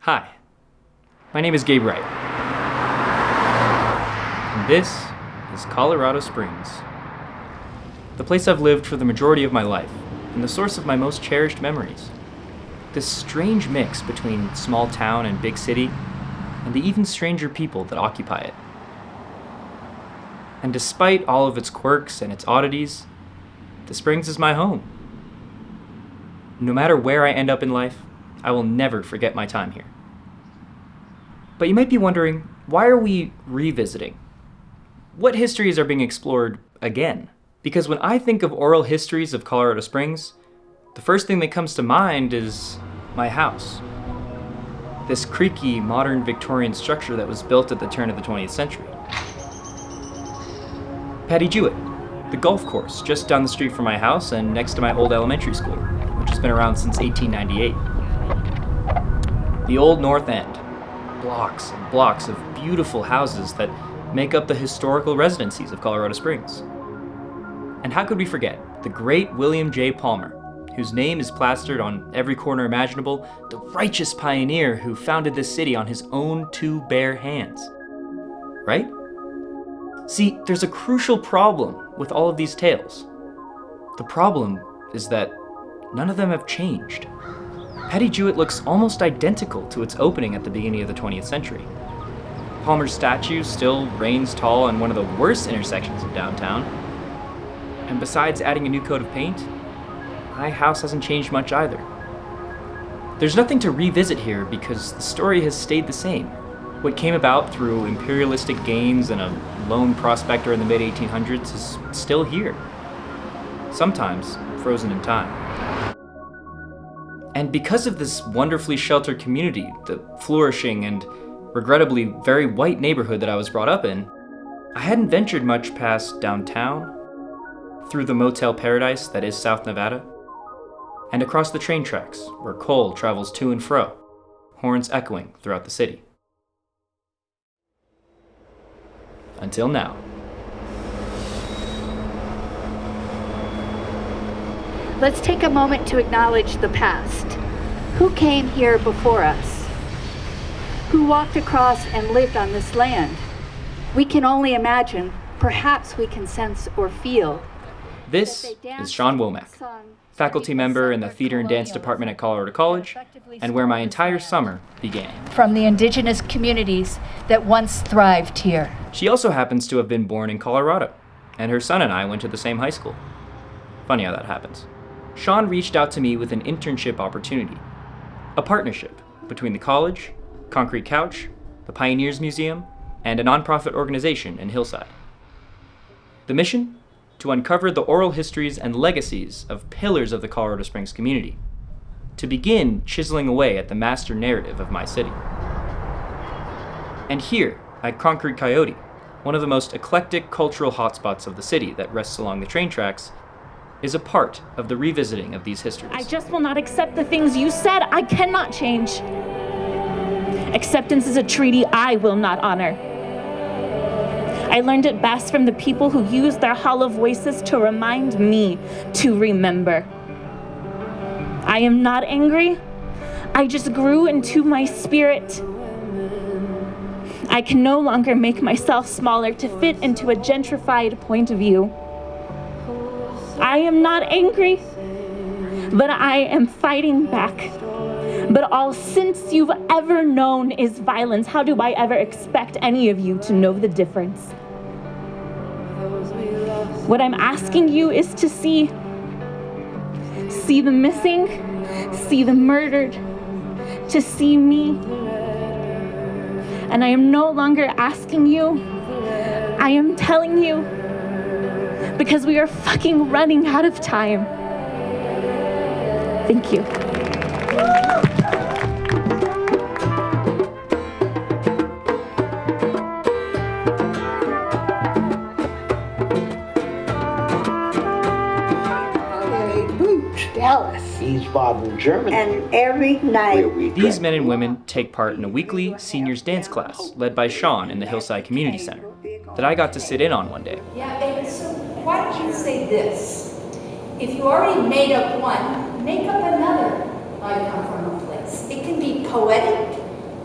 Hi, my name is Gabe Wright, and this is Colorado Springs, the place I've lived for the majority of my life and the source of my most cherished memories. This strange mix between small town and big city, and the even stranger people that occupy it. And despite all of its quirks and its oddities, the Springs is my home. No matter where I end up in life, I will never forget my time here. But you might be wondering, why are we revisiting? What histories are being explored again? Because when I think of oral histories of Colorado Springs, the first thing that comes to mind is my house. This creaky, modern Victorian structure that was built at the turn of the 20th century. Patty Jewett, the golf course just down the street from my house and next to my old elementary school, which has been around since 1898. The old North End, blocks and blocks of beautiful houses that make up the historical residencies of Colorado Springs. And how could we forget the great William J. Palmer, whose name is plastered on every corner imaginable, the righteous pioneer who founded this city on his own two bare hands. Right? See, there's a crucial problem with all of these tales. The problem is that none of them have changed. Patty Jewett looks almost identical to its opening at the beginning of the 20th century. Palmer's statue still reigns tall on one of the worst intersections of downtown. And besides adding a new coat of paint, my house hasn't changed much either. There's nothing to revisit here because the story has stayed the same. What came about through imperialistic gains and a lone prospector in the mid-1800s is still here. Sometimes frozen in time. And because of this wonderfully sheltered community, the flourishing and regrettably very white neighborhood that I was brought up in, I hadn't ventured much past downtown, through the motel paradise that is South Nevada, and across the train tracks where coal travels to and fro, horns echoing throughout the city. Until now. Let's take a moment to acknowledge the past. Who came here before us? Who walked across and lived on this land? We can only imagine, perhaps we can sense or feel. This is Shawn Womack, faculty member in the theater and dance department at Colorado College, and where my entire summer began. From the indigenous communities that once thrived here. She also happens to have been born in Colorado, and her son and I went to the same high school. Funny how that happens. Shawn reached out to me with an internship opportunity, a partnership between the college, Concrete Couch, the Pioneers Museum, and a nonprofit organization in Hillside. The mission? To uncover the oral histories and legacies of pillars of the Colorado Springs community, to begin chiseling away at the master narrative of my city. And here, at Concrete Coyote, one of the most eclectic cultural hotspots of the city that rests along the train tracks, is a part of the revisiting of these histories. I just will not accept the things you said I cannot change. Acceptance is a treaty I will not honor. I learned it best from the people who used their hollow voices to remind me to remember. I am not angry. I just grew into my spirit. I can no longer make myself smaller to fit into a gentrified point of view. I am not angry, but I am fighting back. But all since you've ever known is violence. How do I ever expect any of you to know the difference? What I'm asking you is to see the missing, see the murdered, to see me. And I am no longer asking you, I am telling you, because we are fucking running out of time. Thank you. Dallas, Wiesbaden, Germany. and every night These men and women take part in a weekly seniors dance class led by Shawn in the Hillside Community Center that I got to sit in on one day. Yeah, baby, so why don't you say this? If you already made up one, make up another. I come from a place. It can be poetic,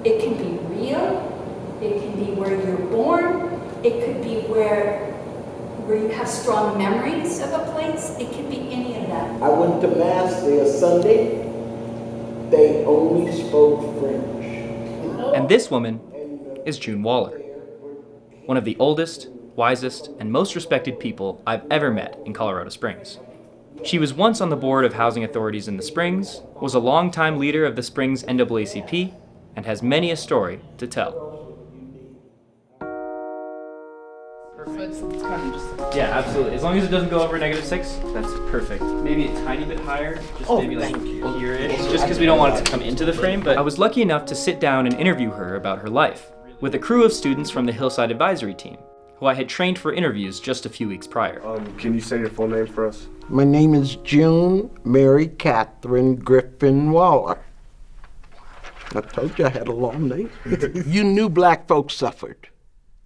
It can be real, it can be where you're born, it could be where you have strong memories of a place, it can be any of that. I went to Mass there Sunday. They only spoke French. And this woman is June Waller, one of the oldest, wisest, and most respected people I've ever met in Colorado Springs. She was once on the board of housing authorities in the Springs, was a longtime leader of the Springs NAACP, and has many a story to tell. Yeah, absolutely. As long as it doesn't go over -6, that's perfect. Maybe a tiny bit higher, just maybe like here-ish, just because we don't want it to come into the frame. But I was lucky enough to sit down and interview her about her life with a crew of students from the Hillside Advisory Team, who I had trained for interviews just a few weeks prior. Can you say your full name for us? My name is June Mary Catherine Griffin Waller. I told you I had a long name. You knew black folks suffered.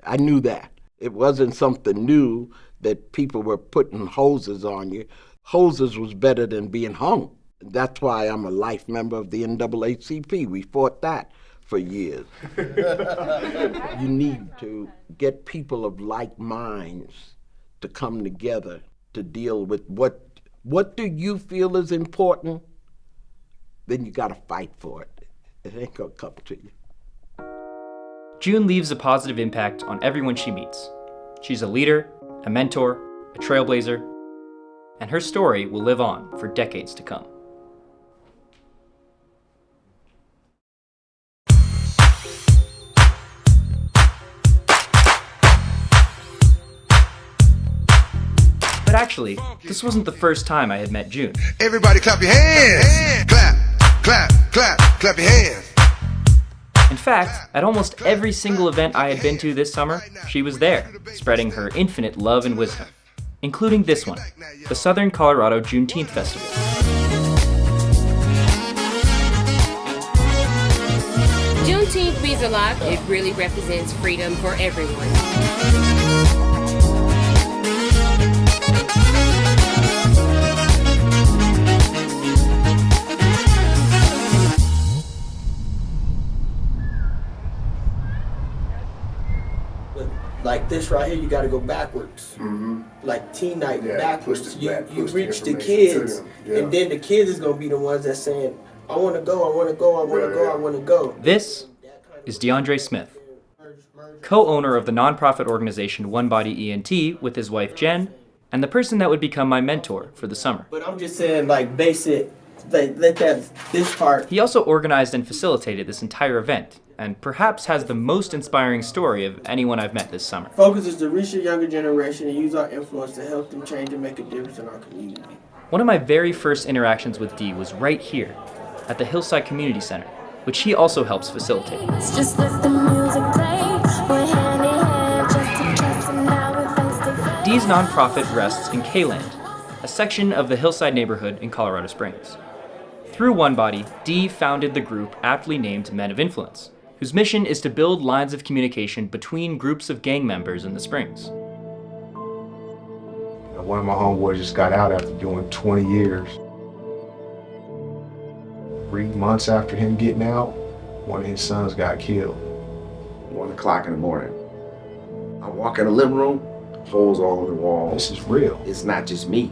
I knew that. It wasn't something new that people were putting hoses on you. Hoses was better than being hung. That's why I'm a life member of the NAACP. We fought that for years. You need to get people of like minds to come together to deal with what do you feel is important? Then you gotta fight for it. It ain't gonna come to you. June leaves a positive impact on everyone she meets. She's a leader, a mentor, a trailblazer, and her story will live on for decades to come. But actually, this wasn't the first time I had met June. Everybody clap your hands. Clap, clap, clap, clap your hands. In fact, at almost every single event I had been to this summer, she was there, spreading her infinite love and wisdom, including this one, the Southern Colorado Juneteenth Festival. Juneteenth means a lot. It really represents freedom for everyone. Like this right here, you got to go backwards. Mm-hmm. Like teen night backwards. You push reach the the kids, to them. Yeah. and then the kids is gonna be the ones that saying, "I want to go, I want to go, I want to go, I want to go." This is DeAndre Smith, co-owner of the nonprofit organization Onebody ENT with his wife Jen, and the person that would become my mentor for the summer. But I'm just saying, like, basic. Let this part. He also organized and facilitated this entire event, and perhaps has the most inspiring story of anyone I've met this summer. Focus is to reach the younger generation and use our influence to help them change and make a difference in our community. One of my very first interactions with Dee was right here, at the Hillside Community Center, which he also helps facilitate. Just let the music play. We're hand in hand, just to trust, and now we're face to face. Dee's nonprofit rests in K-Land, a section of the Hillside neighborhood in Colorado Springs. Through Onebody, Dee founded the group aptly named Men of Influence, whose mission is to build lines of communication between groups of gang members in the Springs. One of my homeboys just got out after doing 20 years. 3 months after him getting out, one of his sons got killed. 1 o'clock in the morning. I walk in the living room, holes all over the wall. This is real. It's not just me.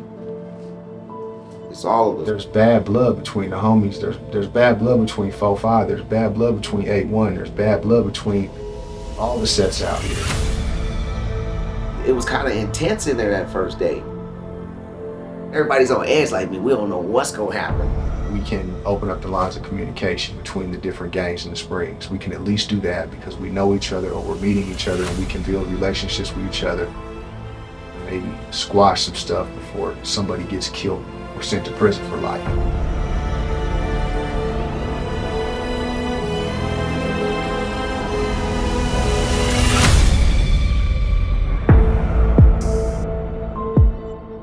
It's all of us. There's bad blood between the homies. There's bad blood between 4-5. There's bad blood between 8-1. There's bad blood between all the sets out here. It was kind of intense in there that first day. Everybody's on edge like me. We don't know what's gonna happen. We can open up the lines of communication between the different gangs in the Springs. We can at least do that because we know each other or we're meeting each other and we can build relationships with each other. Maybe squash some stuff before somebody gets killed or sent to prison for life.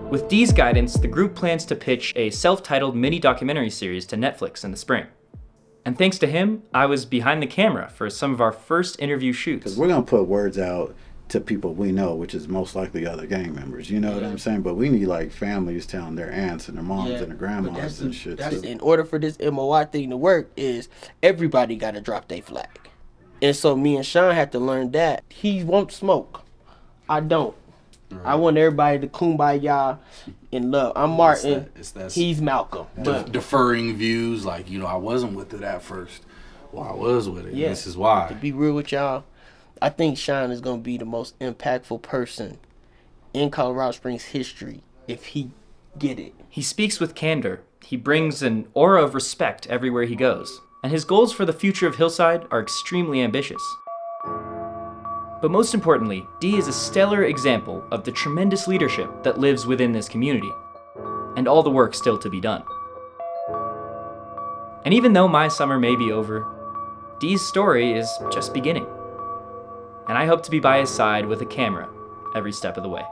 With Dee's guidance, the group plans to pitch a self-titled mini-documentary series to Netflix in the spring. And thanks to him, I was behind the camera for some of our first interview shoots. Because we're going to put words out to people we know, which is most likely other gang members, you know what I'm saying? But we need like families telling their aunts and their moms and their grandmas and shit. In order for this MOI thing to work is everybody got to drop their flag. And so me and Shawn had to learn that. He won't smoke. I don't. Right. I want everybody to kumbaya in love. I'm Martin. He's Malcolm. Deferring views, like, I wasn't with it at first. Well, I was with it. Yeah. This is why. To be real with y'all, I think Shawn is going to be the most impactful person in Colorado Springs history if he get it. He speaks with candor. He brings an aura of respect everywhere he goes. And his goals for the future of Hillside are extremely ambitious. But most importantly, D is a stellar example of the tremendous leadership that lives within this community, and all the work still to be done. And even though my summer may be over, D's story is just beginning. And I hope to be by his side with a camera every step of the way.